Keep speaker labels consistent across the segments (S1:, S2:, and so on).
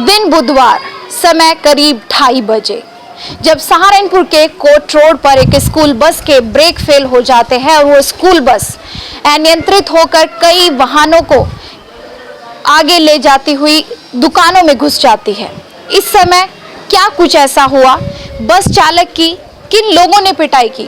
S1: दिन बुधवार समय करीब 2:30 बजे जब सहारनपुर के कोट रोड पर एक स्कूल बस के ब्रेक फेल हो जाते हैं और वो स्कूल बस अनियंत्रित होकर कई वाहनों को आगे ले जाती हुई दुकानों में घुस जाती है। इस समय क्या कुछ ऐसा हुआ, बस चालक की किन लोगों ने पिटाई की,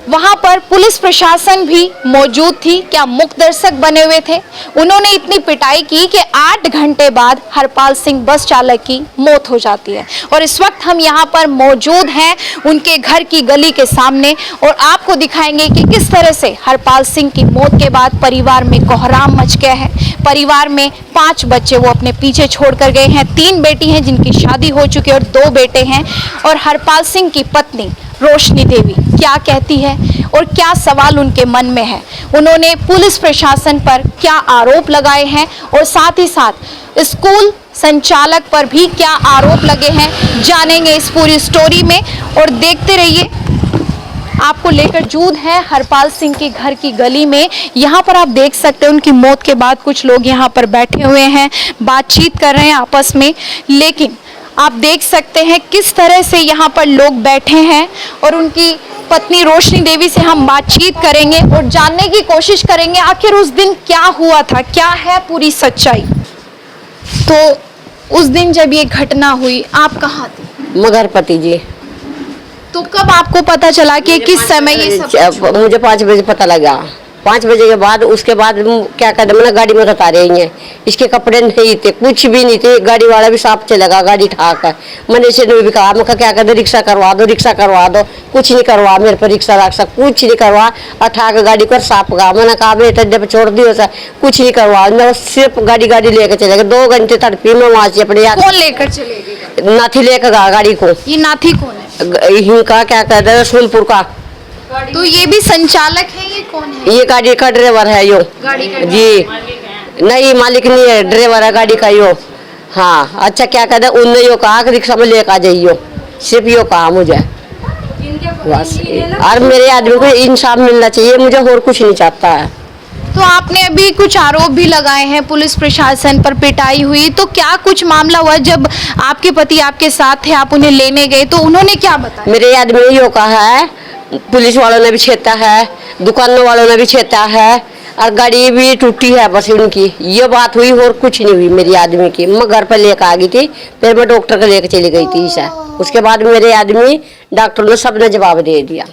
S1: वहां पर पुलिस प्रशासन भी मौजूद थी, क्या मुख्य दर्शक बने हुए थे। उन्होंने इतनी पिटाई की कि 8 घंटे बाद हरपाल सिंह बस चालक की मौत हो जाती है। और इस वक्त हम यहां पर मौजूद हैं उनके घर की गली के सामने और आपको दिखाएंगे कि किस तरह से हरपाल सिंह की मौत के बाद परिवार में कोहराम मच गया है। परिवार में 5 बच्चे वो अपने पीछे छोड़ कर गए हैं। 3 बेटी हैं जिनकी शादी हो चुकी है और 2 बेटे हैं। और हरपाल सिंह की पत्नी रोशनी देवी क्या कहती है और क्या सवाल उनके मन में है, उन्होंने पुलिस प्रशासन पर क्या आरोप लगाए हैं और साथ ही साथ स्कूल संचालक पर भी क्या आरोप लगे हैं, जानेंगे इस पूरी स्टोरी में। और देखते रहिए, आपको लेकर मौजूद है हरपाल सिंह के घर की गली में। यहाँ पर आप देख सकते हैं उनकी मौत के बाद कुछ लोग यहाँ पर बैठे हुए हैं, बातचीत कर रहे हैं आपस में। लेकिन आप देख सकते हैं किस तरह से यहाँ पर लोग बैठे हैं और उनकी पत्नी रोशनी देवी से हम बातचीत करेंगे और जानने की कोशिश करेंगे आखिर उस दिन क्या हुआ था, क्या है पूरी सच्चाई। तो उस दिन जब ये घटना हुई, आप कहाँ थे?
S2: मगरपति जी।
S1: तो कब आपको पता चला कि किस समय ये सब?
S2: मुझे 5 बजे पता लगा। 5 बजे के बाद उसके बाद क्या कहते, मैंने गाड़ी में बता रही हैं, इसके कपड़े नहीं थे, कुछ भी नहीं थे। गाड़ी वाला भी साफ चलेगा, गाड़ी ठाक है। मैंने इसे भी कहा, मैं क्या कहते रिक्शा करवा दो, रिक्शा करवा दो। कुछ नहीं करवा, मेरे पर रिक्शा रक्षा कुछ नहीं करवा। अठाक गाड़ी को साफ कहा, मैंने कहा बेटा जब छोड़ दियो सर, कुछ नहीं करवा। मैं सिर्फ गाड़ी लेकर चले गए। 2 घंटे तड़पी मैं वहाँ से अपने।
S1: कौन लेकर चले गए?
S2: नाथी लेकर गाड़ी को।
S1: ये नाथी कौन है?
S2: इनका क्या कहते हैं रसूलपुर का।
S1: तो ये भी संचालक है, ये कौन है?
S2: ये गाड़ी का ड्राइवर है यो।
S1: गाड़ी का
S2: जी नहीं, मालिक नहीं है, ड्राइवर है गाड़ी का यो। हाँ अच्छा, क्या कहते हैं उनने यो कहा कि रिक्शा में लेकर आ जाइयो, सिर्फ यो कहा मुझे बस। और मेरे आदमी को इंसाफ मिलना चाहिए, मुझे और कुछ नहीं चाहता है।
S1: तो आपने अभी कुछ आरोप भी लगाए हैं पुलिस प्रशासन पर, पिटाई हुई, तो क्या कुछ मामला हुआ? जब आपके पति आपके साथ थे, आप उन्हें लेने गए तो उन्होंने क्या बताया?
S2: मेरे आदमी ने यो कहा है, पुलिस वालों ने भी छेता है, दुकानों वालों ने भी छेता है और गाड़ी भी टूटी है बस उनकी। ये बात हुई और कुछ नहीं हुई मेरी आदमी की। मैं घर पर लेकर आ गई थी, फिर मैं डॉक्टर को लेकर चली गई थी इसे। उसके बाद मेरे आदमी डॉक्टर ने सबने जवाब दे दिया।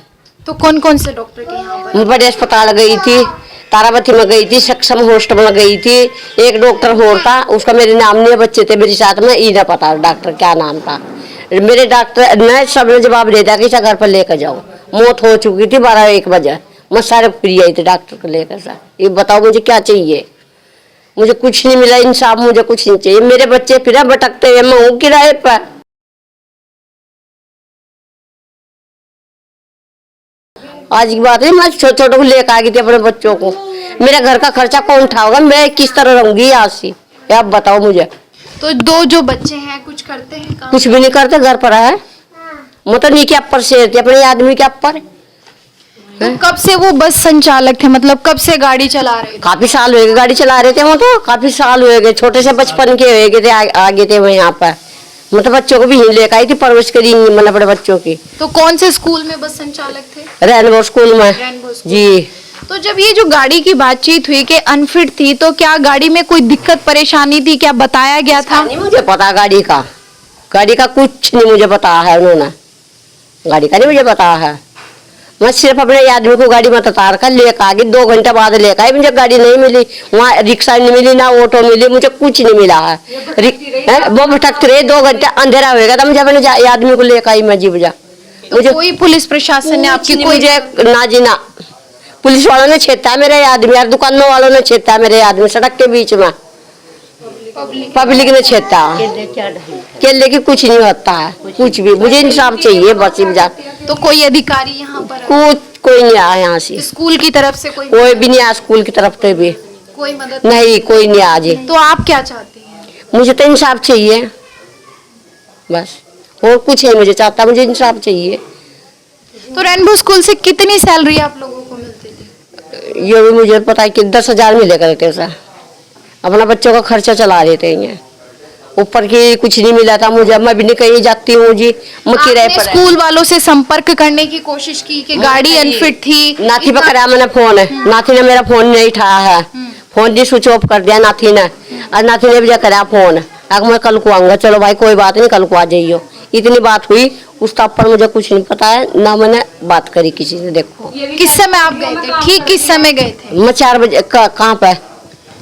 S1: तो कौन कौन से डॉक्टर के यहाँ पर?
S2: मैं बड़े अस्पताल गई थी, तारावती में गई थी, सक्षम हॉस्पिटल में गई थी। एक डॉक्टर और था, उसका मेरे नाम नहीं, बच्चे थे मेरे साथ में, ई ना पता डॉक्टर क्या नाम था। मेरे डॉक्टर ने सबने जवाब दे दिया कि इसे घर पर लेकर जाओ। मौत हो चुकी थी 12-1 बजे। मैं सारे फ्री आई थी डॉक्टर को लेकर सर। ये बताओ मुझे क्या चाहिए? मुझे कुछ नहीं मिला इंसाफ, मुझे कुछ नहीं चाहिए। मेरे बच्चे फिर भटकते हुए, मैं हूँ किराए पर। आज की बात है, मैं छोटे को लेकर आ गई थी अपने बच्चों को। मेरे घर का खर्चा कौन उठाओगा? मैं किस तरह रहूंगी आज से, आप बताओ मुझे।
S1: तो 2 जो बच्चे हैं कुछ करते हैं काम?
S2: कुछ भी नहीं करते, घर पर है। मैं तो नहीं के अपर से अपने आदमी के अपर।
S1: तो कब से वो बस संचालक थे, मतलब कब से गाड़ी चला रहे थे?
S2: काफी साल हुए गाड़ी चला रहे थे। वो तो काफी साल हुए गए, छोटे से बचपन के हुए गए थे, आगे थे वो यहाँ पर। मतलब बच्चों को भी यहीं लेकर आई थी, परवरिश करी मैंने अपने बच्चों की।
S1: तो कौन से स्कूल में बस संचालक थे?
S2: रेनबो स्कूल में।
S1: Rainbow school.
S2: जी।
S1: तो जब ये जो गाड़ी की बातचीत हुई कि अनफिट थी, तो क्या गाड़ी में कोई दिक्कत परेशानी थी, क्या बताया गया था?
S2: नहीं मुझे पता गाड़ी का कुछ नहीं मुझे पता है। उन्होंने गाड़ी का नहीं मुझे पता है। मैं सिर्फ अपने आदमी को गाड़ी में उतार कर लेकर आ गई। 2 घंटे बाद लेकर आई, मुझे गाड़ी नहीं मिली, वहाँ रिक्शा नहीं मिली, ना ऑटो मिली, मुझे कुछ नहीं मिला है। वो भटकती रही 2 घंटे, अंधेरा हो गया था। मुझे अपने आदमी को लेकर आई मैं जी बजा।
S1: मुझे कोई पुलिस प्रशासन ने आपकी कोई
S2: मुझे ना जी ना, पुलिस वालों ने छेता है मेरे आदमी और दुकानों वालों ने छेता है मेरे आदमी। सड़क के बीच में पब्लिक ने छेता केले की कुछ नहीं होता है, कुछ भी। मुझे इंसाफ चाहिए बस।
S1: तो कोई अधिकारी यहाँ पर
S2: कोई नहीं आया यहाँ से,
S1: स्कूल की तरफ से?
S2: कोई भी नहीं आया स्कूल की तरफ से भी,
S1: कोई मदद
S2: नहीं, कोई नहीं आज।
S1: तो आप क्या चाहती हैं?
S2: मुझे तो इंसाफ चाहिए बस, और कुछ नहीं मुझे चाहता, मुझे इंसाफ चाहिए।
S1: तो रेनबो स्कूल से कितनी सैलरी आप लोगों को मिलती थी?
S2: ये भी मुझे पता है कि 10,000 मिले करते सर। अपना बच्चों का खर्चा चला लेते हैं। ऊपर की कुछ नहीं मिला था मुझे, मैं भी नहीं कहीं जाती हूँ जी, मैं किराए
S1: आपने
S2: पर
S1: स्कूल वालों से संपर्क करने की कोशिश की कि गाड़ी अनफिट थी?
S2: नाथी पर कराया मैंने फोन, नाथी ने मेरा फोन नहीं उठाया है, फोन जी स्विच ऑफ कर दिया नाथी ने, और नाथी ने भी कराया फोन, अगर मैं कल को आऊंगा, चलो भाई कोई बात नहीं, कल को आ जाइयो। इतनी बात हुई, उस तब पर मुझे कुछ नहीं पता है, ना मैंने बात करी किसी से। देखो
S1: किस समय आप गए थे, ठीक किस समय गए थे?
S2: मैं 4 बजे कहाँ पे,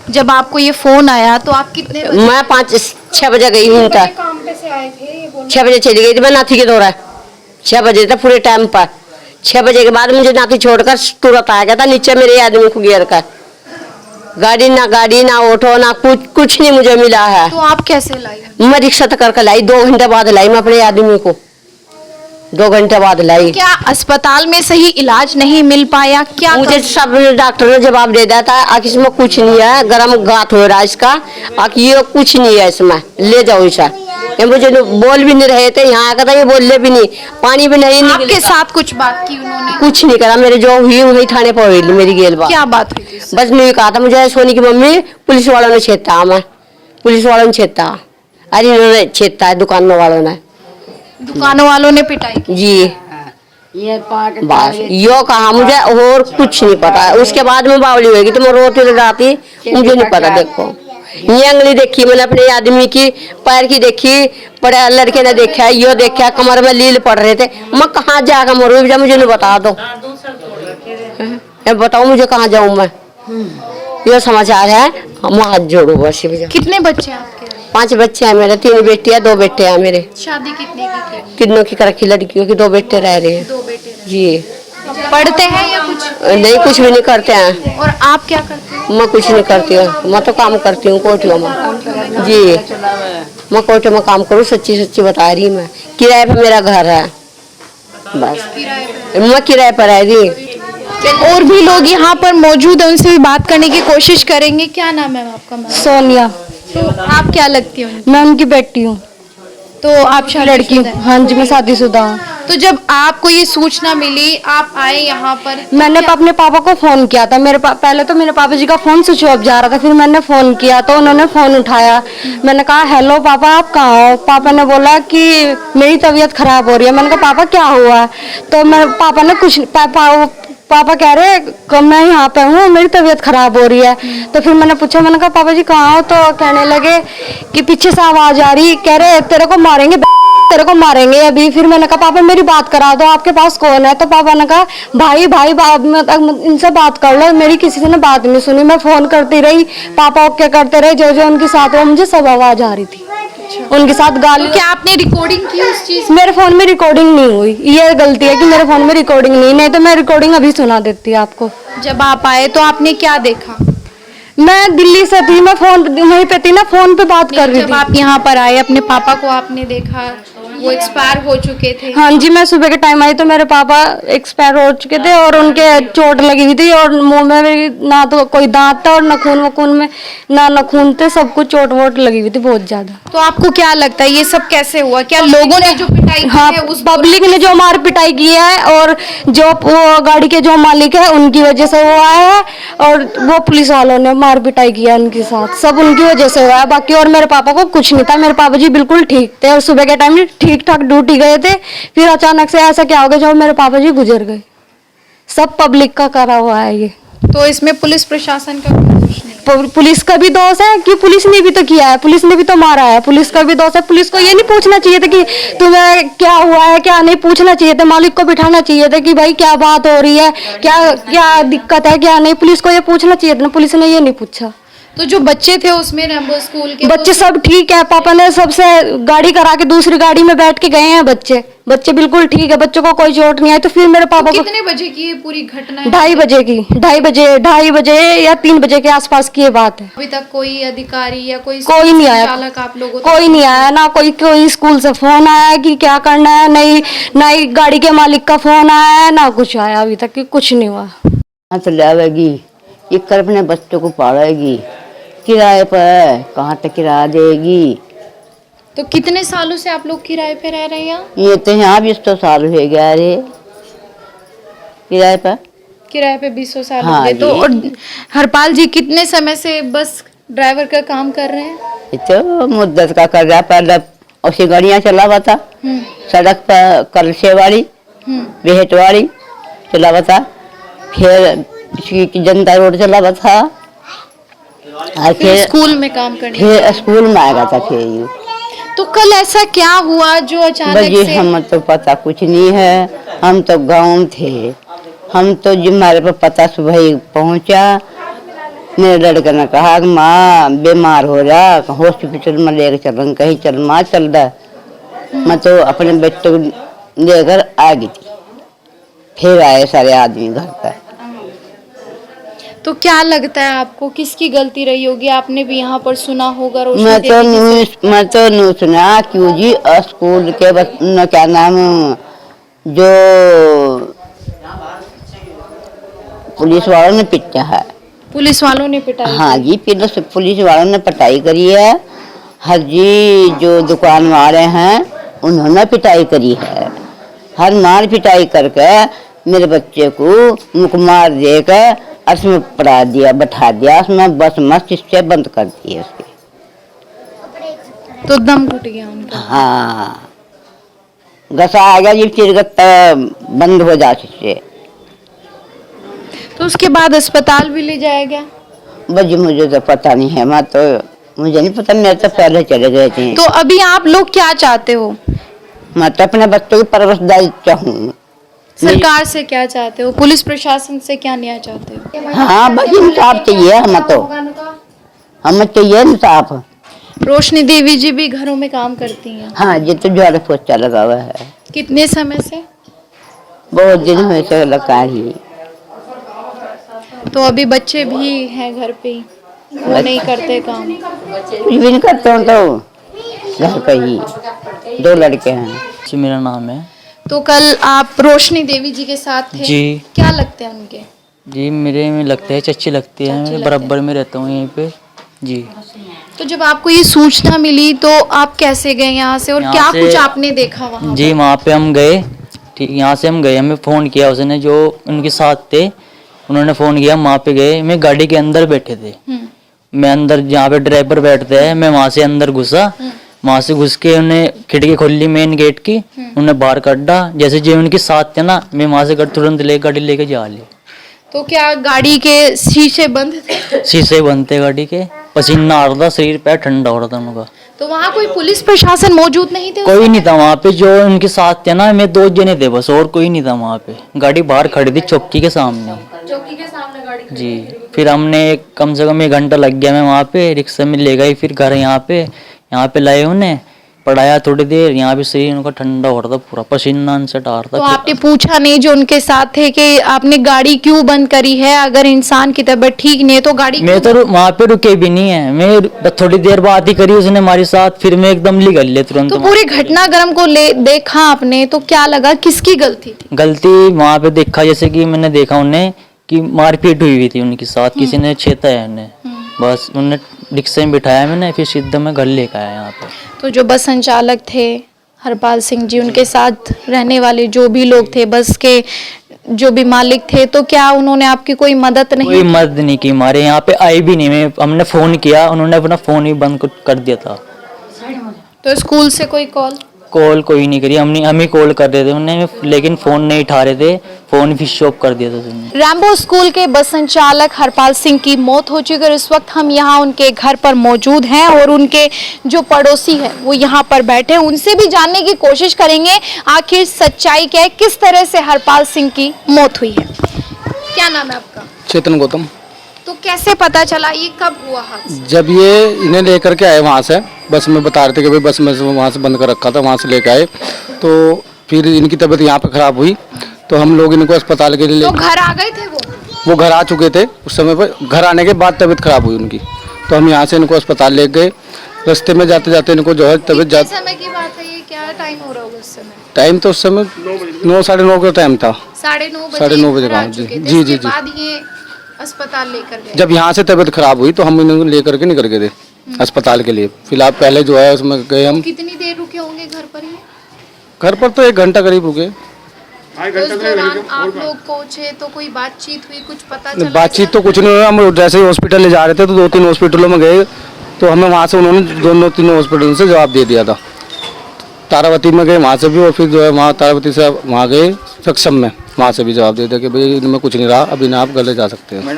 S1: जब आपको ये फोन आया तो आप कितने बजे?
S2: मैं 5-6 बजे गई हूँ,
S1: काम पे से आए थे ये बोल?
S2: 6 बजे चली गई थी मैं नाथी के दौरा, 6 बजे था पूरे टाइम पर। 6 बजे के बाद मुझे नाथी छोड़कर तुरंत आ गया था नीचे मेरे आदमी को गिर कर, गाड़ी ना ऑटो ना कुछ नहीं मुझे मिला है।
S1: तो आप कैसे लाई?
S2: मैं रिक्शा तक करके लाई, 2 घंटे बाद लाई मैं अपने आदमी को, 2 घंटे बाद लाई।
S1: क्या अस्पताल में सही इलाज नहीं मिल पाया क्या?
S2: मुझे सब डॉक्टर ने जवाब दे दिया था, आखिर इसमें कुछ नहीं है, गर्म गांठ हो रहा है इसका, आखिर ये कुछ नहीं है इसमें, ले जाओ इसे। ये मुझे बोल भी नहीं रहे थे, यहाँ आकर था ये बोलने भी नहीं, पानी भी नहीं निकले।
S1: आपके साथ कुछ बात की उन्होंने?
S2: कुछ नहीं करा, मेरे जो हुई वही थाने पर हुई मेरी गेल बात।
S1: क्या बात हुई थी?
S2: बस नहीं कहा था मुझे, सोनी की मम्मी पुलिस वालों ने छेता, मैं पुलिस वालों ने छेता, अरे इन्होंने छेता है दुकानों वालों ने,
S1: दुकानों वालों ने पिटाई की?
S2: जी बस यो कहा, मुझे और कुछ नहीं पता। उसके बाद में बावली होगी तो मैं रोती जाती, मुझे नहीं पता। देखो ये अंगली देखी मैंने अपने आदमी की, पैर की देखी, बड़े लड़के ने देखा, यो देखा, कमर में लील पड़ रहे थे, मैं कहाँ जाकर मरू, मुझे नहीं बता दो, बताओ मुझे कहाँ जाऊँ मैं। ये समाचार है, हम हाथ जोड़ो बस।
S1: कितने बच्चे हैं आपके?
S2: 5 बच्चे हैं मेरे, 3 बेटी है 2 बेटे हैं मेरे।
S1: शादी कितने की की?
S2: तीनों की रखी, लड़कियों की 2 बेटे रह रहे हैं।
S1: 2 बेटे हैं।
S2: जी
S1: पढ़ते हैं या कुछ?
S2: नहीं, कुछ भी नहीं करते हैं।
S1: और आप क्या करते हैं?
S2: मैं कुछ नहीं करती हूँ, मैं तो काम करती हूँ कोटियों में। जी मैं कोटियों में काम करूँ, सच्ची सच्ची बता रही, मैं किराए पे मेरा घर है, बस मैं किराए पर है जी।
S1: और भी लोग यहाँ पर मौजूद हैं, उनसे भी बात करने की कोशिश करेंगे। क्या नाम है आपका? मैम
S3: सोनिया।
S1: तो आप क्या लगती हो?
S3: मैं उनकी बेटी हूँ।
S1: तो आप
S3: लड़की हूँ। हाँ जी, मैं शादीशुदा हूँ।
S1: तो जब आपको ये सूचना मिली, आप आए यहाँ पर?
S3: मैंने अपने पापा को फोन किया था, पहले तो मेरे पापा जी का फोन स्विच ऑफ जा रहा था, फिर मैंने फोन किया तो उन्होंने फोन उठाया। मैंने कहा हेलो पापा, आप कहाँ हो? पापा ने बोला कि मेरी तबीयत खराब हो रही है। मैंने कहा पापा क्या हुआ है? तो मैं पापा ने कुछ पापा कह रहे मैं यहाँ पे हूँ, मेरी तबीयत खराब हो रही है। तो फिर मैंने पूछा, मैंने कहा पापा जी कहाँ हो? तो कहने लगे कि पीछे से आवाज आ रही, कह रहे तेरे को मारेंगे, तेरे को मारेंगे अभी। फिर मैंने कहा पापा मेरी बात करा दो, आपके पास कौन है? तो पापा ने कहा भाई इनसे बात कर लो। मेरी किसी ने बात नहीं सुनी, मैं फोन करती रही, पापा ओके करते रहे, जो जो उनके साथ हुआ मुझे सब आवाज आ रही थी, उनके साथ गाली।
S1: क्या आपने रिकॉर्डिंग की उस चीज?
S3: मेरे फोन में रिकॉर्डिंग नहीं हुई, ये गलती है कि मेरे फोन में रिकॉर्डिंग नहीं तो मैं रिकॉर्डिंग अभी सुना देती आपको।
S1: जब आप आए तो आपने क्या देखा?
S3: मैं दिल्ली से थी, मैं फोन वहीं पे थी ना, फोन पे बात कर रही
S1: जब
S3: थी।
S1: आप यहाँ पर आए, अपने पापा को आपने देखा वो एक्सपायर हो चुके थे?
S3: हाँ जी, मैं सुबह के टाइम आई तो मेरे पापा एक्सपायर हो चुके थे और उनके चोट लगी हुई थी और मुंह में भी ना तो कोई दांत था और नखून वखून में ना नखून थे, सब कुछ चोट वोट लगी हुई थी बहुत ज्यादा।
S1: तो आपको क्या लगता है ये सब कैसे हुआ? क्या लोगों ने जो पिटाई की
S3: हाँ,
S1: है उस
S3: पब्लिक ने जो मार पिटाई की है और जो वो गाड़ी के जो मालिक है उनकी वजह से वो आया है और वो पुलिस वालों ने मार पिटाई किया उनके साथ, सब उनकी वजह से हुआ है। बाकी और मेरे पापा को कुछ नहीं था, मेरे पापा जी बिल्कुल ठीक थे और सुबह के टाइम ठीक ठाक ड्यूटी गए थे। फिर अचानक से ऐसा क्या हो गया जो मेरे पापा जी गुजर गए। सब पब्लिक का करा हुआ है ये।
S1: तो इसमें पुलिस प्रशासन का कुछ नहीं?
S3: पुलिस का भी दोष है कि पुलिस ने भी तो किया है, पुलिस ने भी तो मारा है, पुलिस का भी दोष है। पुलिस को ये नहीं पूछना चाहिए था कि तुम्हें क्या हुआ है क्या नहीं, पूछना चाहिए था, मालिक को बिठाना चाहिए था कि भाई क्या बात हो रही है, क्या क्या दिक्कत है क्या नहीं, पुलिस को ये पूछना चाहिए था। पुलिस ने ये नहीं पूछा।
S1: तो जो बच्चे थे उसमें रेम्बो स्कूल के
S3: बच्चे सब ठीक है, पापा ने सबसे गाड़ी करा के दूसरी गाड़ी में बैठ के गए हैं बच्चे बिल्कुल ठीक है, बच्चों को कोई चोट नहीं आई। तो फिर मेरे पापा को
S1: कितने बजे की ये पूरी घटना है?
S3: 2:30 बजे की, 2:30 बजे या 3 बजे के आसपास की ये बात है।
S1: अभी तक कोई अधिकारी या कोई
S3: नहीं आया,
S1: चालक आप लोगों
S3: कोई नहीं आया ना, कोई स्कूल से फोन आया कि क्या करना है, नहीं ना ही गाड़ी के मालिक का फोन आया है, ना कुछ आया अभी तक, कि कुछ नहीं हुआ।
S2: तो लावेगी, ये कर अपने बच्चों को पालेगी, किराए पर कहाँ तक किराया देगी।
S1: तो कितने सालों से आप लोग किराए पे रह रहे हैं?
S2: ये तो यहाँ 20 साल हो गया रे किराए पर।
S1: किराए पे 20 साल हो
S2: हाँ
S1: गए। तो
S2: जी।
S1: और हरपाल जी कितने समय से बस ड्राइवर का काम कर रहे हैं?
S4: तो मुद्दत का कर रहा, पहले उसी गाड़ियाँ चला हुआ था सड़क पर, कलशे वाली, बेहट वाली चला हुआ था, फिर जनता रोड चला हुआ था, और
S1: फिर स्कूल में काम करने
S4: फिर स्कूल में आएगा था। फिर
S1: तो कल ऐसा क्या हुआ जो अचानक
S4: बजी
S1: से?
S4: हम तो पता कुछ नहीं है, हम तो गाँव थे, हम तो हमारे पर पता सुबह ही पहुंचा। मेरे लड़के ने कहा कि माँ बीमार हो रहा, हॉस्पिटल में लेकर चल, कहीं चल माँ चल रहा। मैं तो अपने बच्चे को लेकर आ गई थी, फिर आए सारे आदमी घर पर।
S1: तो क्या लगता है आपको किसकी गलती रही होगी? आपने भी यहाँ पर सुना होगा रोशनी
S4: मैं तो
S1: देवी की
S4: नहीं सुना क्यों जी, स्कूल के क्या नाम, जो पुलिस वालों ने पिटा है।
S1: पुलिस वालों ने पिटाई?
S4: हाँ जी, पुलिस वालों ने पिटाई करी है। हर जी जो दुकान वाले हैं उन्होंने पिटाई करी है। हर मार पिटाई करके मेरे बच्चे को मुकमार देकर उसमें पड़ा दिया, बैठा दिया उसमें, बस मस्त इससे बंद कर दिए उसके।
S1: तो दम घुट गया उनका?
S4: हाँ, गसा आ गया जी, फिर बंद हो जा इससे।
S1: तो उसके बाद अस्पताल भी ले जाया गया?
S4: बजी मुझे तो पता नहीं है, मुझे नहीं पता, मेरे तो पहले चले गए थे।
S1: तो अभी आप लोग क्या चाहते हो?
S4: मैं तो अपने बच्चों की परवरिशदारी चाहूँ।
S1: सरकार से क्या चाहते हो? पुलिस प्रशासन से क्या न्याय चाहते हो?
S4: हाँ बस इंसाफ चाहिए, हमें चाहिए इंसाफ।
S1: रोशनी देवी जी भी घरों में काम करती हैं?
S4: हाँ जी, तो झाड़ू पोछा लगा हुआ है।
S1: कितने समय से?
S4: बहुत दिन हुए से लगा ही।
S1: तो अभी बच्चे भी हैं घर पे ही, वो नहीं करते काम?
S4: कुछ भी नहीं करते हूँ, तो घर पे ही 2 लड़के हैं।
S5: जी मेरा नाम है।
S1: तो कल आप रोशनी देवी जी के साथ थे?
S5: जी।
S1: क्या लगते हैं उनके?
S5: जी मेरे में लगते हैं, चच्ची लगती है, मैं बराबर में रहता हूँ यहीं पे जी।
S1: तो जब आपको ये सूचना मिली तो आप कैसे गए यहाँ से, और
S5: यहाँ
S1: क्या
S5: से-
S1: कुछ आपने देखा वहाँ?
S5: जी वहाँ पे हम गए, ठीक, यहाँ से हम गए, हमें फ़ोन किया उसने जो उनके साथ थे, उन्होंने फ़ोन किया, हम वहाँ पे गए, मैं गाड़ी के अंदर बैठे थे, मैं अंदर जहाँ पे ड्राइवर बैठते हैं, मैं वहाँ से अंदर घुसा, वहाँ से घुस के उन्हें खिड़की खोली मेन गेट की, उन्हें बाहर काटा, जैसे जो उनके साथ थे ना, मैं वहाँ से तुरंत ले गाड़ी लेके जा ली।
S1: तो क्या गाड़ी के शीशे बंद थे?
S5: शीशे बंद थे गाड़ी के, पसीना आ रहा था, शरीर पैर ठंडा हो रहा था उनका।
S1: तो वहाँ कोई पुलिस प्रशासन मौजूद नहीं थे?
S5: कोई नहीं था वहाँ पे, जो उनके साथ थे ना, मैं 2 जने थे बस, और कोई नहीं था वहाँ पे। गाड़ी बाहर खड़ी थी चौकी के सामने।
S1: चौकी के सामने गाड़ी?
S5: जी, फिर हमने कम से कम 1 घंटा लग गया, मैं वहाँ पे रिक्शा में ले गई, फिर घर यहाँ पे लाए उन्हें, पढ़ाया थोड़ी देर, यहाँ पे शरीर उनका ठंडा हो रहा था, पूरा पसीना उनसे आ रहा था।
S1: तो आपने पूछा नहीं जो उनके साथ थे कि आपने गाड़ी क्यों बंद करी है? अगर इंसान की तबीयत ठीक नहीं है तो गाड़ी
S5: मैं तो वहाँ पे रुके भी नहीं है, मैं थोड़ी देर बात ही करी उसने हमारे साथ, फिर मैं एकदम निकल ले तुरंत।
S1: तो पूरे घटनाक्रम को देखा आपने तो क्या लगा, किसकी गलती थी?
S5: गलती वहाँ पे देखा, जैसे कि मैंने देखा उन्हें कि मारपीट हुई थी उनके साथ, किसी ने छेता है उन्हें, बस उन्हें रिक्शे में बिठाया मैंने, फिर सीधा मैं घर लेकर आया यहाँ पे।
S1: तो जो बस संचालक थे हरपाल सिंह जी, उनके साथ रहने वाले जो भी लोग थे, बस के जो भी मालिक थे, तो क्या उन्होंने आपकी कोई मदद नहीं?
S5: कोई मदद नहीं की, हमारे यहाँ पे आई भी नहीं, हमने फोन किया, उन्होंने अपना फोन ही बंद कर दिया था।
S1: तो स्कूल से कोई कॉल
S5: कोई नहीं करी, हम ही कॉल कर रहे थे उन्हें, लेकिन फोन नहीं उठा रहे थे, फोन फिर ऑफ कर दिया था उन्होंने।
S1: रैम्बो स्कूल के बस संचालक हरपाल सिंह की मौत हो चुकी है और इस वक्त हम यहाँ उनके घर पर मौजूद हैं और उनके जो पड़ोसी हैं वो यहाँ पर बैठे हैं, उनसे भी जानने की कोशिश करेंगे आखिर सच्चाई क्या है, किस तरह से हरपाल सिंह की मौत हुई है। क्या नाम है आपका?
S6: चेतन गौतम।
S1: तो कैसे पता चला, ये कब हुआ हादसा?
S6: जब ये इन्हें लेकर के आए वहाँ से, बस में बता रहे थे कि भाई बस में वहाँ से बंद कर रखा था, वहाँ से लेकर आए, तो फिर इनकी तबीयत यहाँ पे खराब हुई, तो हम लोग इनको अस्पताल के लिए
S1: तो घर आ गए थे
S6: वो घर आ चुके थे उस समय पर। घर आने के बाद तबीयत खराब हुई उनकी, तो हम यहाँ से इनको अस्पताल ले गए। रास्ते में जाते जाते इनको जो है तबीयत
S1: कितने समय की बात है ये, क्या टाइम हो रहा होगा उस समय?
S6: टाइम तो उस समय 9 साढ़े 9 का टाइम था।
S1: 9:30
S6: बजे
S1: घर आ
S6: का, जी,
S1: चुके थे।
S6: जी,
S1: इसके
S6: जी, जी।
S1: बाद ये अस्पताल लेकर गए?
S6: जब यहाँ से तबीयत खराब हुई तो हम इन्हें लेकर के निकल गए थे अस्पताल के लिए। फिलहाल पहले जो है उसमें गए हम।
S1: कितनी देर रुके होंगे घर पर ही?
S6: घर पर तो 1 घंटा करीब रुके।
S1: तो उस दौरान आप लोग पहुंचे तो कोई बातचीत हुई, कुछ पता चला?
S6: बातचीत तो कुछ नहीं हुआ। हम जैसे ही हॉस्पिटल ले जा रहे थे तो 2-3 हॉस्पिटलों में गए, तो हमें वहाँ से उन्होंने 2-3 हॉस्पिटल से जवाब दे दिया था। तारावती में गए वहाँ से भी, और फिर जो है वहाँ तारावती से वहाँ गए सक्षम में, वहाँ से भी जवाब दे दिया कि भाई इनमें कुछ नहीं रहा, अभी ना आप घर ले जा सकते हैं।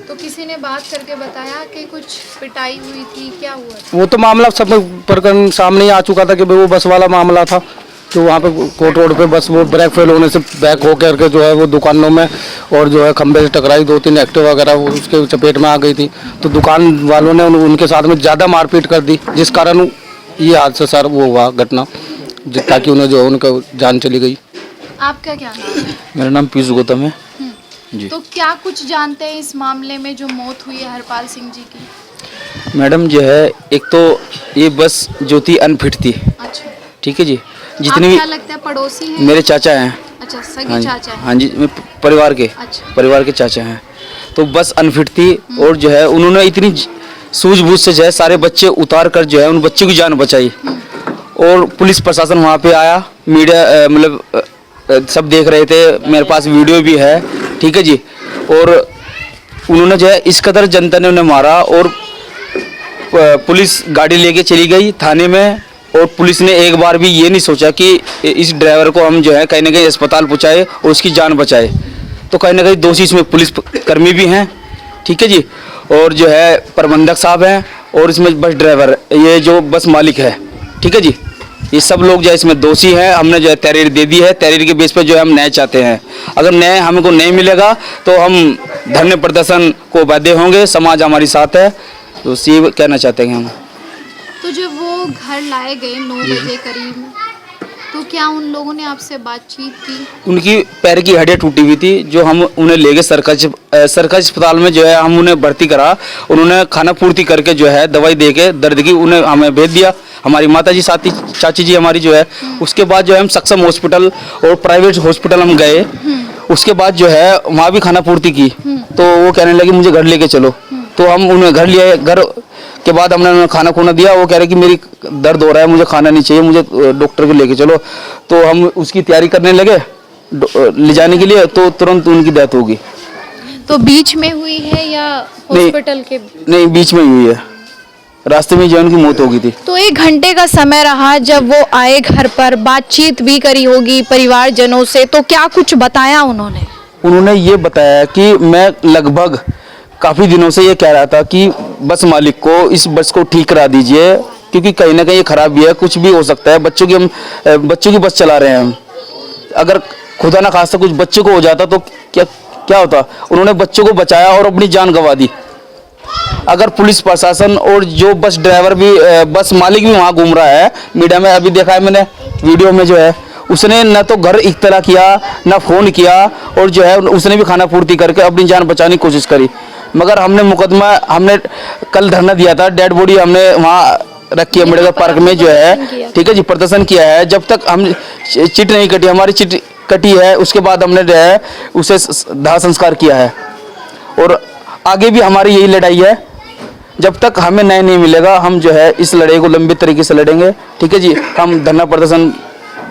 S1: तो किसी ने बात करके बताया कि कुछ पिटाई हुई थी, क्या हुआ था?
S6: वो तो मामला सब प्रकरण सामने ही आ चुका था कि भाई वो बस वाला मामला था, तो वहाँ पे कोर्ट रोड पे बस वो ब्रेक फेल होने से बैक हो करके जो है वो दुकानों में और जो है खंबे से टकराई, 2-3 एक्टिवा वगैरह वो उसके चपेट में आ गई थी। तो दुकान वालों ने उनके साथ में ज़्यादा मारपीट कर दी, जिस कारण ये हादसा सर वो हुआ घटना, ताकि उन्हें जो है उनका जान चली गई।
S1: आपका क्या नाम है?
S5: मेरा नाम पीयूष गौतम है जी।
S1: तो क्या कुछ जानते हैं इस मामले में जो मौत हुई है हरपाल सिंह जी की?
S5: मैडम जो है, एक तो ये बस जो थी अनफिट थी,
S1: अच्छा,
S5: ठीक है जी।
S1: आप
S5: जितनी भी
S1: क्या लगता है पड़ोसी है?
S5: मेरे चाचा हैं,
S1: अच्छा,
S5: हाँ
S1: सगे
S5: जी,
S1: चाचा है।
S5: हाँ जी, मैं परिवार के
S1: अच्छा।
S5: चाचा हैं। तो बस अनफिट थी, और जो है उन्होंने इतनी सूझबूझ से जो है सारे बच्चे उतार कर जो है उन बच्चों की जान बचाई। और पुलिस प्रशासन वहाँ पे आया, मीडिया मतलब सब देख रहे थे, मेरे पास वीडियो भी है, ठीक है जी। और उन्होंने जो है इस कदर जनता ने उन्हें मारा, और पुलिस गाड़ी लेके चली गई थाने में, और पुलिस ने एक बार भी ये नहीं सोचा कि इस ड्राइवर को हम जो है कहीं ना कहीं अस्पताल पहुँचाए और उसकी जान बचाए। तो कहीं ना कहीं दोषी इसमें पुलिस कर्मी भी हैं, ठीक है जी, और जो है प्रबंधक साहब हैं, और इसमें बस ड्राइवर, ये जो बस मालिक है, ठीक है जी, ये सब लोग जो है इसमें दोषी हैं। हमने जो है तहरीर दे दी है, तहरीर के बेस पे जो है हम न्याय चाहते हैं। अगर न्याय हमको नहीं मिलेगा तो हम धरने प्रदर्शन को बाध्य होंगे, समाज हमारी साथ है, तो ये कहना चाहते हैं हम।
S1: तो जब वो घर लाए गए 9 बजे करीब, तो क्या उन लोगों ने आपसे बातचीत की?
S5: उनकी पैर की हड्डियाँ टूटी हुई थी, जो हम उन्हें ले गए सरकारी अस्पताल में जो है हम उन्हें भर्ती करा। उन्होंने खाना पूर्ति करके जो है दवाई दे के दर्द की उन्हें हमें भेज दिया। हमारी माता जी साथी चाची जी हमारी जो है, उसके बाद जो है हम सक्षम हॉस्पिटल और प्राइवेट हॉस्पिटल हम गए। उसके बाद जो है वहाँ भी खाना पूर्ति की, तो वो कहने लगे मुझे घर लेके चलो। तो हम उन्हें घर लिए, घर के बाद हमने उन्हें खाना खुना दिया। वो कह रहे कि मेरी दर्द हो रहा है, मुझे खाना नहीं चाहिए, मुझे डॉक्टर को लेके चलो। तो हम उसकी तैयारी करने लगे ले जाने के लिए, तो तुरंत उनकी डेथ होगी।
S1: तो बीच में हुई है या हॉस्पिटल के?
S5: नहीं, बीच में ही हुई है, रास्ते में जो उनकी मौत हो गई थी।
S1: तो 1 घंटे का समय रहा जब वो आए घर पर, बातचीत भी करी होगी परिवारजनों से, तो क्या कुछ बताया उन्होंने?
S5: उन्होंने ये बताया कि मैं लगभग काफ़ी दिनों से ये कह रहा था कि बस मालिक को इस बस को ठीक करा दीजिए, क्योंकि कहीं ना कहीं ये खराब भी है, कुछ भी हो सकता है। बच्चों की बस चला रहे हैं हम, अगर खुदा ना खास्ता कुछ बच्चों को हो जाता तो क्या होता। उन्होंने बच्चों को बचाया और अपनी जान गंवा दी। अगर पुलिस प्रशासन और जो बस ड्राइवर भी, बस मालिक भी वहाँ घूम रहा है, मीडिया में अभी देखा है मैंने वीडियो में, जो है उसने न तो घर इख्तला किया न फोन किया, और जो है उसने भी खाना पूर्ति करके अपनी जान बचाने की कोशिश करी। मगर हमने कल धरना दिया था, डेड बॉडी हमने वहाँ रखी है अम्बेडकर पार्क में जो है, ठीक है जी, प्रदर्शन किया है। जब तक हम चिट नहीं कटी, हमारी चिट कटी है, उसके बाद हमने जो है उसे दाह संस्कार किया है। और आगे भी हमारी यही लड़ाई है, जब तक हमें न्याय नहीं मिलेगा हम जो है इस लड़ाई को लंबे तरीके से लड़ेंगे, ठीक है जी। हम धरना प्रदर्शन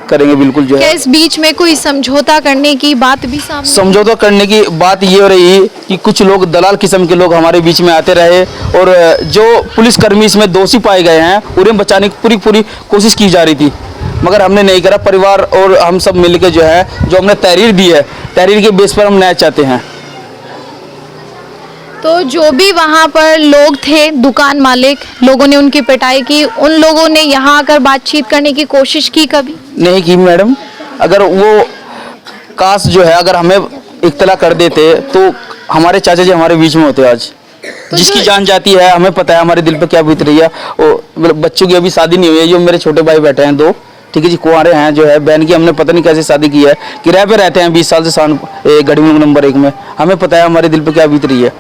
S5: करेंगे बिल्कुल जो
S1: क्या
S5: है।
S1: इस बीच में कोई समझौता करने की बात भी सामने?
S5: समझौता करने की बात ये हो रही कि कुछ लोग दलाल किस्म के लोग हमारे बीच में आते रहे, और जो पुलिसकर्मी इसमें दोषी पाए गए हैं उन्हें बचाने की पूरी कोशिश की जा रही थी, मगर हमने नहीं करा। परिवार और हम सब मिलकर जो है, जो हमने तहरीर दी है, तहरीर के बेस पर हम न्याय चाहते हैं।
S1: तो जो भी वहाँ पर लोग थे, दुकान मालिक, लोगों ने उनकी पिटाई की, उन लोगों ने यहाँ आकर बातचीत करने की कोशिश की कभी?
S5: नहीं की मैडम। अगर वो काश जो है अगर हमें इत्तला कर देते तो हमारे चाचा जी हमारे बीच में होते आज।
S1: तो
S5: जिसकी जान जाती है, हमें पता है हमारे दिल पे क्या बीत रही है। वो बच्चों की अभी शादी नहीं हुई है, जो मेरे छोटे भाई बैठे हैं 2, ठीक है जी, कुंवारे हैं, जो है बहन की हमने पता नहीं कैसे शादी की है, किराए पे रहते हैं 20 साल से गढ़ी नंबर 1 में। हमें पता है हमारे दिल पे क्या बीत रही है।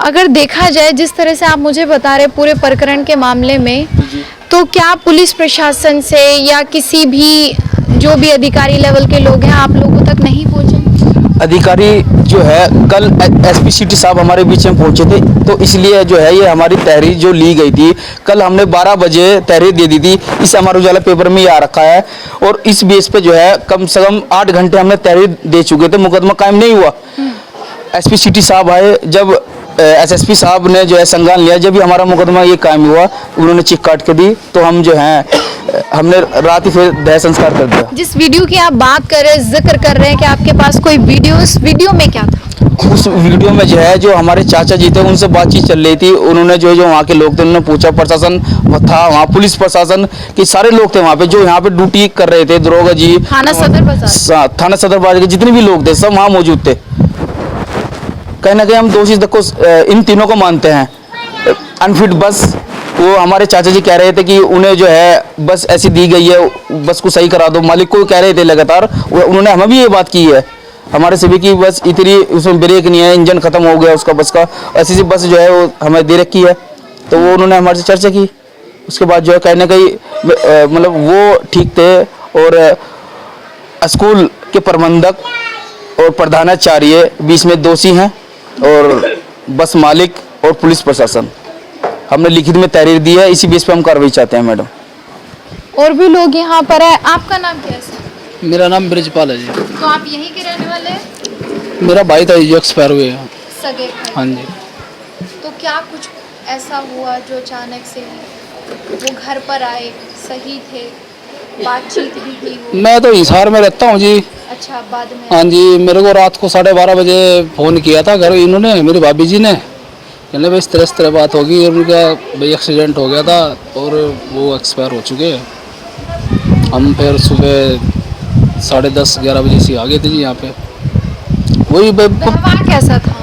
S1: अगर देखा जाए जिस तरह से आप मुझे बता रहे पूरे प्रकरण के मामले में, तो क्या पुलिस प्रशासन से या किसी भी जो भी अधिकारी लेवल के लोग हैं आप लोगों तक नहीं पहुंचे?
S5: अधिकारी
S6: जो है कल एसपी सिटी साहब हमारे बीच में पहुंचे थे, तो इसलिए जो है ये हमारी तहरीर जो ली गई थी, कल हमने 12 बजे तहरीर दे दी थी। इसे अमर उजाला पेपर में ये आ रखा है, और इस बेस पे जो है कम से कम 8 घंटे हमने तहरीर दे चुके थे, मुकदमा कायम नहीं हुआ। एसपी सिटी साहब आए, जब एसएसपी साहब ने जो है संज्ञान लिया, जब भी हमारा मुकदमा ये कायम हुआ, उन्होंने चिक काट के दी, तो हम जो है हमने रात ही फिर दह संस्कार कर दिया।
S1: जिस वीडियो की आप बात कर रहे हैं, जिक्र कर रहे हैं कि आपके पास कोई वीडियो, उस वीडियो में क्या था?
S6: उस वीडियो में जो है जो हमारे चाचा जी थे उनसे बातचीत चल रही थी, उन्होंने जो वहाँ के लोग थे उन्होंने पूछा, प्रशासन था वहाँ, पुलिस प्रशासन के सारे लोग थे वहाँ पे, जो यहाँ पे ड्यूटी कर रहे थे, दरोगा जी,
S1: थाना सदर बाजार,
S6: थाना सदर बाजार के जितने भी लोग थे सब वहाँ मौजूद थे। कहीं ना कहीं हम दोषी देखो इन तीनों को मानते हैं। अनफिट बस, वो हमारे चाचा जी कह रहे थे कि उन्हें जो है बस ऐसी दी गई है, बस को सही करा दो, मालिक को कह रहे थे लगातार, उन्होंने हमें भी ये बात की है हमारे से भी कि बस इतनी उसमें ब्रेक नहीं है, इंजन खत्म हो गया उसका बस का, ऐसी सी बस जो है वो हमें दे रखी है। तो वो उन्होंने हमारे से चर्चा की, उसके बाद जो है कहीं ना कहीं मतलब वो ठीक थे, और स्कूल के प्रबंधक और प्रधानाचार्य बीच में दोषी हैं, और बस मालिक और पुलिस प्रशासन। हमने लिखित में तहरीर दी है, इसी बेस पे हम कार्रवाई चाहते हैं मैडम।
S1: और भी लोग यहाँ पर है। आपका नाम क्या है सर?
S7: मेरा नाम ब्रिजपाल है जी।
S1: तो आप यहीं के रहने वाले हैं?
S7: मेरा भाई था जो एक्सपायर हुए हैं।
S1: सगे भाई?
S7: हाँ जी।
S1: तो क्या कुछ ऐसा हुआ जो अचानक से वो घर पर आए, सही थे, बातचीत भी की हो?
S7: मैं तो हिसार में रहता हूँ जी।
S1: अच्छा, बाद में?
S7: हाँ जी, मेरे को रात को 12:30 बजे फ़ोन किया था घर, इन्होंने, मेरी भाभी जी ने, कहने भाई इस तरह बात होगी, और उनका भाई एक्सीडेंट हो गया था और वो एक्सपायर हो चुके हैं। हम फिर सुबह 10:30-11 बजे से आ गए थे जी यहाँ पे। वही
S1: व्यवहार कैसा था?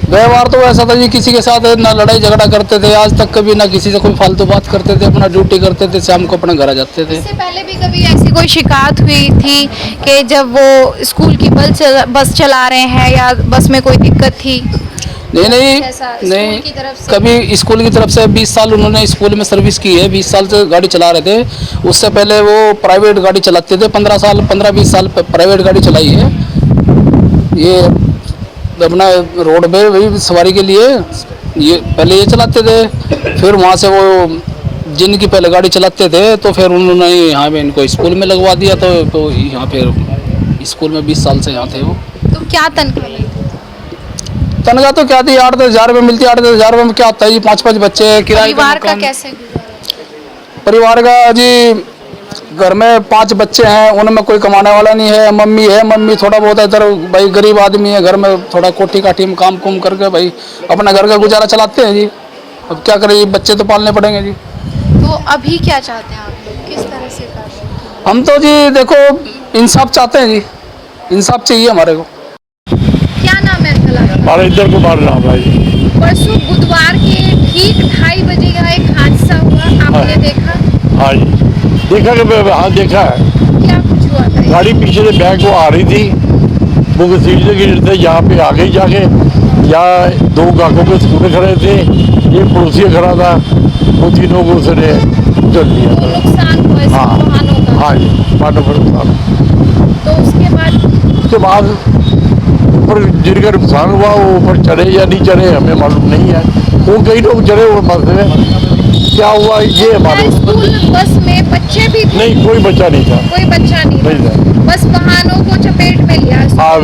S7: व्यवहार तो ऐसा था जी, किसी के साथ ना लड़ाई झगड़ा करते थे आज तक कभी, ना किसी से कोई फालतू बात करते थे, अपना ड्यूटी करते थे, शाम को अपने घर आ जाते थे।
S1: इससे पहले भी कभी ऐसी कोई शिकायत हुई थी कि जब वो स्कूल की बस चला रहे हैं या बस में कोई दिक्कत थी?
S7: नहीं
S1: स्कूल की तरफ से?
S7: कभी स्कूल की तरफ से 20 साल उन्होंने स्कूल में सर्विस की है, 20 साल से गाड़ी चला रहे थे। उससे पहले वो प्राइवेट गाड़ी चलाते थे, 15-20 साल प्राइवेट गाड़ी चलाई है। ये अपना रोड पे वही सवारी के लिए ये पहले ये चलाते थे, फिर वहाँ से वो जिनकी पहले गाड़ी चलाते थे तो फिर उन्होंने यहाँ पे इनको स्कूल में लगवा दिया, तो यहाँ फिर स्कूल में 20 साल से यहाँ थे वो।
S1: तो क्या तनख्वाह मिलती?
S7: तनख्वाह तो क्या थी, 8-10 हज़ार रुपये मिलती है। 8-10 हज़ार रुपये में क्या होता है जी, 5-5 बच्चे, किराए
S1: परिवार का कैसे गुजारा?
S7: परिवार का जी, घर में 5 बच्चे हैं, उनमें कोई कमाने वाला नहीं है। मम्मी थोड़ा बहुत इधर भाई गरीब आदमी है, घर में थोड़ा कोठी काठी में काम कुम करके भाई अपना घर का गुजारा चलाते हैं जी। अब क्या करें जी, बच्चे तो पालने पड़ेंगे जी।
S1: तो अभी क्या चाहते हैं आप लोग, किस तरह से कर रहे हैं?
S7: हम तो जी देखो इंसाफ चाहते हैं जी, इंसाफ चाहिए हमारे को।
S1: क्या नाम है अंकल आपका?
S8: बारिंदर कुमार नाम है जी।
S1: परसों बुधवार के ठीक 2:30 बजे का एक हादसा हुआ, आपने देखा?
S8: हाँ जी, देखा कि हाँ देखा है।
S1: क्या कुछ हुआ था?
S8: गाड़ी पीछे से बैक को आ रही थी, वो घसीट से यहाँ पे आ गई जाके, यहाँ 2 गाकों के स्कूटर खड़े थे, एक पड़ोसी खड़ा था, वो तीनों को उसने चल दिया।
S1: तो नुकसान हुआ इसमें वाहनों का?
S8: हाँ जी, वाहनों का नुकसान।
S1: तो उसके बाद
S8: ऊपर जिनका नुकसान हुआ वो ऊपर चढ़े या नहीं चढ़े हमें मालूम नहीं है। वो कई लोग चढ़े हुए बस में, क्या हुआ ये हमारे
S1: स्कूल बस में बच्चे भी थे?
S8: नहीं, कोई बच्चा नहीं था।
S1: कोई बच्चा नहीं था, बस वाहनों को चपेट में लिया।
S8: हाँ,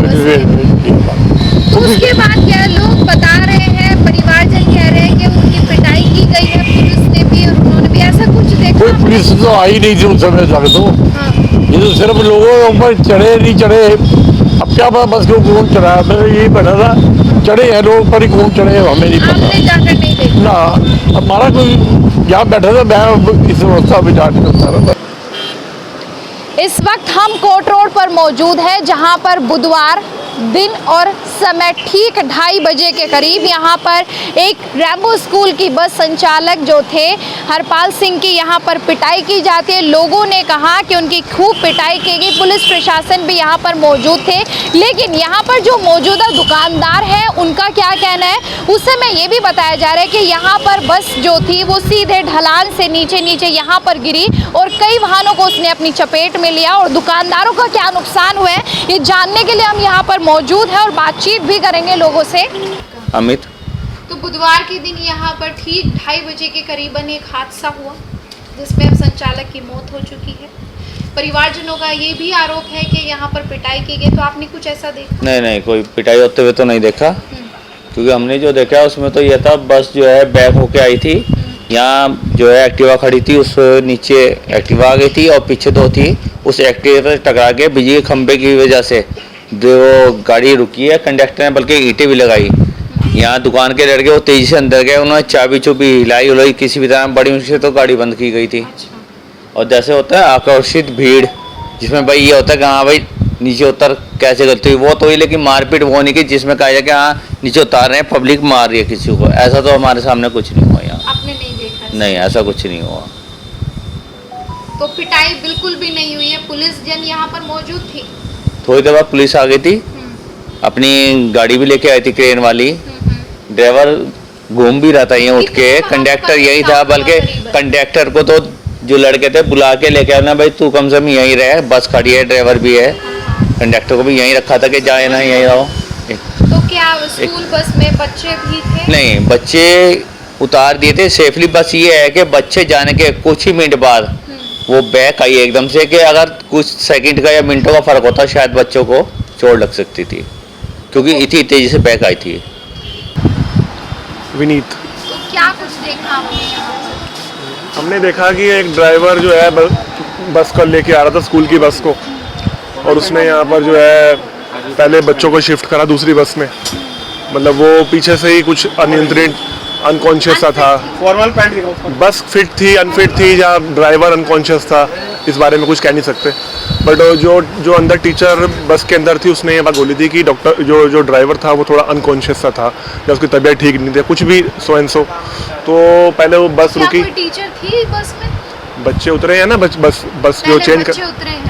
S1: तो उसके बाद क्या लोग बता रहे हैं, परिवारजन कह रहे हैं कि उनकी पिटाई की गई है, पुलिस ने भी और उन्होंने भी, ऐसा कुछ देखा?
S8: कोई पुलिस तो आई नहीं थी उस समय तक तो।
S1: हाँ।
S8: ये तो सिर्फ लोगों के ऊपर चढ़े नहीं चढ़े, अब क्या पता बस को कौन चढ़ाया। मैं यही बैठा था, चढ़े हैं लोग पर कौन चढ़े हमें नहीं पता।
S1: आपने जाकर नहीं देखा?
S8: ना, हमारा कोई यहाँ बैठा था, मैं इस अवस्था में जा नहीं सकता।
S1: इस वक्त हम कोर्ट रोड पर मौजूद है, जहां पर बुधवार दिन और समय ठीक 2:30 बजे के करीब यहाँ पर एक रैम्बो स्कूल की बस संचालक जो थे हरपाल सिंह की यहाँ पर पिटाई की जाती है। लोगों ने कहा कि उनकी खूब पिटाई की गई, पुलिस प्रशासन भी यहाँ पर मौजूद थे। लेकिन यहाँ पर जो मौजूदा दुकानदार हैं उनका क्या कहना है, उस समय ये भी बताया जा रहा है कि यहाँ पर बस जो थी वो सीधे ढलान से नीचे यहाँ पर गिरी और कई वाहनों को उसने अपनी चपेट में लिया। और दुकानदारों का क्या नुकसान हुआ है ये जानने के लिए हम यहाँ पर मौजूद है और बातचीत भी करेंगे लोगों से।
S9: अमित।
S1: तो बुधवार के दिन यहाँ पर ठीक 2:30 बजे के करीबन एक हादसा हुआ जिसमें अब संचालक की मौत हो चुकी है। परिवारजनों का ये भी आरोप है कि यहाँ पर पिटाई की गई, तो आपने कुछ ऐसा देखा?
S9: नहीं, कोई पिटाई होते हुए तो नहीं देखा, क्योंकि हमने जो देखा उसमें तो ये था, बस जो है बैक होके आई थी, यहाँ जो है एक्टिवा खड़ी थी, उस नीचे एक्टिवा आ गई थी और पीछे दो थी, उस एक्टिवा से टकरा के बिजली के खंभे की वजह से जो गाड़ी रुकी है, कंडक्टर ने बल्कि ईंटें भी लगाई। यहाँ दुकान के लड़के वो तेजी से अंदर गए, उन्होंने चाबी चुबी हिलाई उलाई, किसी भी तरह बड़ी मुश्किल से तो गाड़ी बंद की गई थी। और जैसे होता है आकर्षित भीड़, जिसमें भाई ये होता है कि हाँ भाई नीचे उतर कैसे गलती हुई, वो तो ही, लेकिन मारपीट वो नहीं की जिसमें कहा जाए कि हाँ नीचे उतार रहे हैं, पब्लिक मार रही है किसी को, ऐसा तो हमारे सामने कुछ नहीं हुआ यहाँ।
S1: आपने नहीं देखा?
S9: नहीं, ऐसा कुछ नहीं हुआ।
S1: तो पिटाई बिल्कुल भी नहीं हुई है, पुलिस जन यहाँ पर मौजूद थी?
S9: थोड़ी देर बाद पुलिस आ गई थी, अपनी गाड़ी भी लेके आई थी क्रेन वाली, ड्राइवर घूम भी रहा था यहाँ उठ के, कंडक्टर यही था, बल्कि कंडक्टर को तो जो लड़के थे बुला के लेके आना, भाई तू कम से कम यहीं रहे, बस खड़ी है, ड्राइवर भी है, कंडक्टर को भी यहीं रखा था कि जाए ना यहीं रहो।
S1: तो क्या स्कूल बस में बच्चे भी थे?
S9: नहीं, बच्चे उतार दिए थे सेफली। बस ये है कि बच्चे जाने के कुछ ही मिनट बाद वो बैक आई एकदम से, कि अगर कुछ सेकंड का या मिनटों का फर्क होता शायद बच्चों को चोट लग सकती थी, क्योंकि इतनी तेजी से बैक आई थी।
S10: विनीत।
S1: तो क्या कुछ देखा आपने यहाँ पर?
S10: हमने देखा कि एक ड्राइवर जो है बस को लेके आ रहा था, स्कूल की बस को, और उसने यहाँ पर जो है पहले बच्चों को शिफ्ट करा दूसरी बस में, मतलब वो पीछे से ही कुछ अनियंत्रित अनकॉन्शियस सा था। फॉर्मल पैंट बस फिट थी अनफिट थी या ड्राइवर अनकॉन्शियस था, इस बारे में कुछ कह नहीं सकते, बट जो अंदर टीचर बस के अंदर थी उसने ये बात बोली थी कि डॉक्टर जो ड्राइवर था वो थोड़ा अनकॉन्शियस सा था या उसकी तबीयत ठीक नहीं थी, कुछ भी सो एंड सो। तो पहले वो बस रुकी,
S1: कोई टीचर थी बस में?
S10: बच्चे उतरे हैं ना, बस जो चेंज कर,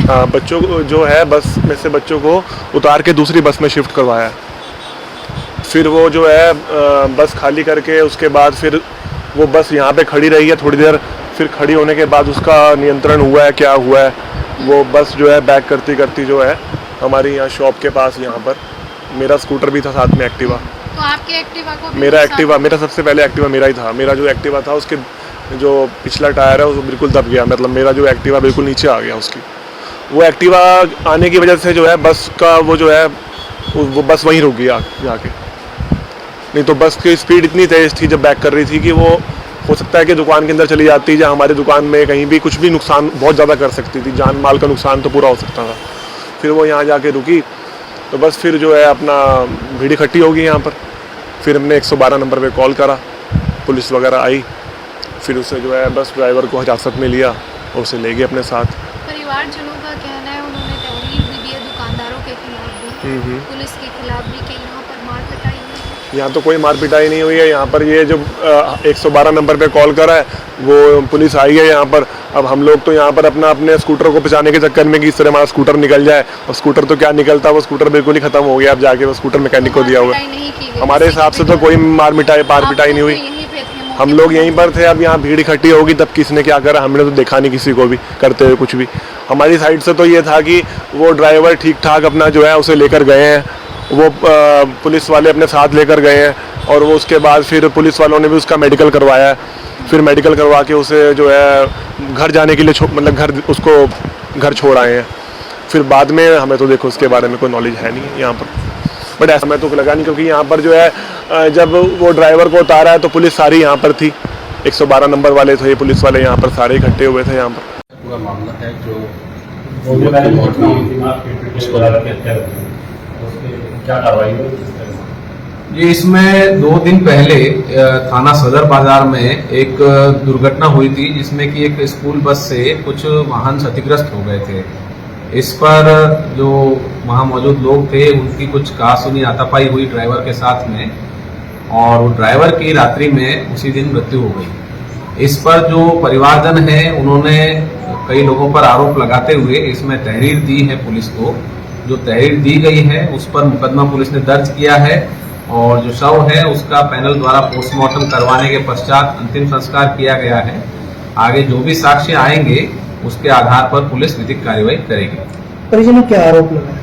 S10: हाँ बच्चों को जो है बस में से बच्चों को उतार के दूसरी बस में शिफ्ट करवाया। फिर वो जो है बस खाली करके उसके बाद फिर वो बस यहाँ पे खड़ी रही है थोड़ी देर, फिर खड़ी होने के बाद उसका नियंत्रण हुआ है, क्या हुआ है, वो बस जो है बैक करती करती जो है हमारी यहाँ शॉप के पास, यहाँ पर मेरा स्कूटर भी था साथ में एक्टिवा।
S1: तो आपके एक्टिवा को?
S10: मेरा सबसे पहले एक्टिवा मेरा ही था। मेरा जो एक्टिवा था उसके जो पिछला टायर है वो बिल्कुल दब गया, मतलब मेरा जो एक्टिवा बिल्कुल नीचे आ गया उसकी। वो एक्टिवा आने की वजह से जो है बस का वो जो है वो बस वहीं रुक गया जाके, नहीं तो बस की स्पीड इतनी तेज़ थी जब बैक कर रही थी कि वो हो सकता है कि दुकान के अंदर चली जाती, या हमारी दुकान में कहीं भी कुछ भी नुकसान बहुत ज़्यादा कर सकती थी, जान माल का नुकसान तो पूरा हो सकता था। फिर वो यहाँ जाके रुकी तो बस फिर जो है अपना भीड़ इकट्ठी होगी यहाँ पर, फिर हमने 112 नंबर पे कॉल करा, पुलिस वगैरह आई, फिर उसे जो है बस ड्राइवर को हिरासत में लिया और उसे ले गए अपने साथ।
S1: परिवारजनों का कहना है उन्होंने तहरीर भी दी है दुकानदारों के खिलाफ भी, पुलिस के खिलाफ भी, कि यहाँ पर मार पिटाई हुई।
S10: यहाँ तो कोई मार पिटाई नहीं हुई है, यहाँ पर ये जो 112 नंबर पे कॉल करा है वो पुलिस आई है यहाँ पर। अब हम लोग तो यहाँ पर अपने स्कूटर को बचाने के चक्कर में कि इस तरह हमारा स्कूटर निकल जाए, और स्कूटर तो क्या निकलता, वो स्कूटर बिल्कुल ही खत्म हो गया। अब जाके वो स्कूटर मैकेनिक को दिया हुआ, हमारे हिसाब से तो कोई मार पिटाई नहीं हुई। हम लोग यहीं पर थे, अब यहाँ भीड़ इकट्ठी होगी तब किसने क्या करा, हमने तो देखा नहीं किसी को भी करते हुए कुछ भी। हमारी साइड से तो ये था कि वो ड्राइवर ठीक ठाक अपना जो है उसे लेकर गए हैं, वो पुलिस वाले अपने साथ लेकर गए हैं, और वो उसके बाद फिर पुलिस वालों ने भी उसका मेडिकल करवाया है, फिर मेडिकल करवा के उसे जो है घर जाने के लिए मतलब उसको घर छोड़ आए हैं। फिर बाद में हमें तो देखो उसके बारे में कोई नॉलेज है नहीं यहाँ पर, बट ऐसा मैं तो लगा नहीं, क्योंकि यहाँ पर जो है जब वो ड्राइवर को उतारा है तो पुलिस सारी यहाँ पर थी, 112 नंबर वाले थे, पुलिस वाले यहाँ पर सारे इकट्ठे हुए थे यहाँ पर।
S11: पूरा मामला है जो क्या कार्रवाई हुई?
S12: ये इसमें 2 दिन पहले थाना सदर बाजार में एक दुर्घटना हुई थी, जिसमें कि एक स्कूल बस से कुछ वाहन क्षतिग्रस्त हो गए थे। इस पर जो वहाँ मौजूद लोग थे उनकी कुछ कहासुनी हाथापाई हुई ड्राइवर के साथ में, और वो ड्राइवर की रात्रि में उसी दिन मृत्यु हो गई। इस पर जो परिवारजन है उन्होंने कई लोगों पर आरोप लगाते हुए इसमें तहरीर दी है पुलिस को। जो तहरीर दी गई है उस पर मुकदमा पुलिस ने दर्ज किया है, और जो शव है उसका पैनल द्वारा पोस्टमार्टम करवाने के पश्चात अंतिम संस्कार किया गया है। आगे जो भी साक्ष्य आएंगे उसके आधार पर पुलिस विधिक कार्रवाई करेगी।
S13: परिजनों क्या आरोप लगा है?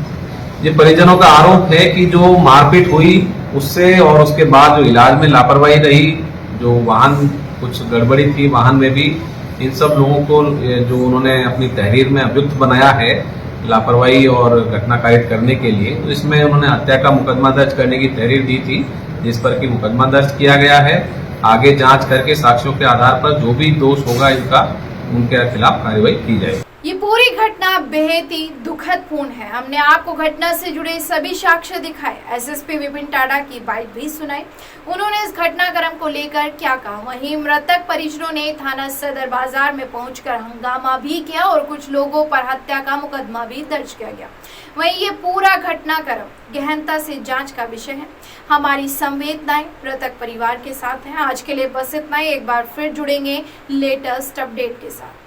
S12: ये परिजनों का आरोप है कि जो मारपीट हुई उससे और उसके बाद जो इलाज में लापरवाही रही, जो वाहन कुछ गड़बड़ी थी वाहन में भी, इन सब लोगों को जो उन्होंने अपनी तहरीर में अभियुक्त बनाया है लापरवाही और घटना कारित करने के लिए, तो इसमें उन्होंने हत्या का मुकदमा दर्ज करने की तहरीर दी थी, जिस पर कि मुकदमा दर्ज किया गया है। आगे जांच करके साक्ष्यों के आधार पर जो भी दोष होगा इनका, उनके खिलाफ कार्रवाई की जाएगी।
S1: ये पूरी घटना बेहद ही दुखद पूर्ण है। हमने आपको घटना से जुड़े सभी साक्ष्य दिखाए, एसएसपी विपिन टाडा की बाइट भी सुनाई। उन्होंने इस घटनाक्रम को लेकर क्या कहा, वहीं मृतक परिजनों ने थाना सदर बाजार में पहुंचकर हंगामा भी किया और कुछ लोगों पर हत्या का मुकदमा भी दर्ज किया गया। वहीं ये पूरा घटनाक्रम गहनता से जांच का विषय है। हमारी संवेदनाएं मृतक परिवार के साथ हैं। आज के लिए बस इतना ही। एक बार फिर जुड़ेंगे लेटेस्ट अपडेट के साथ।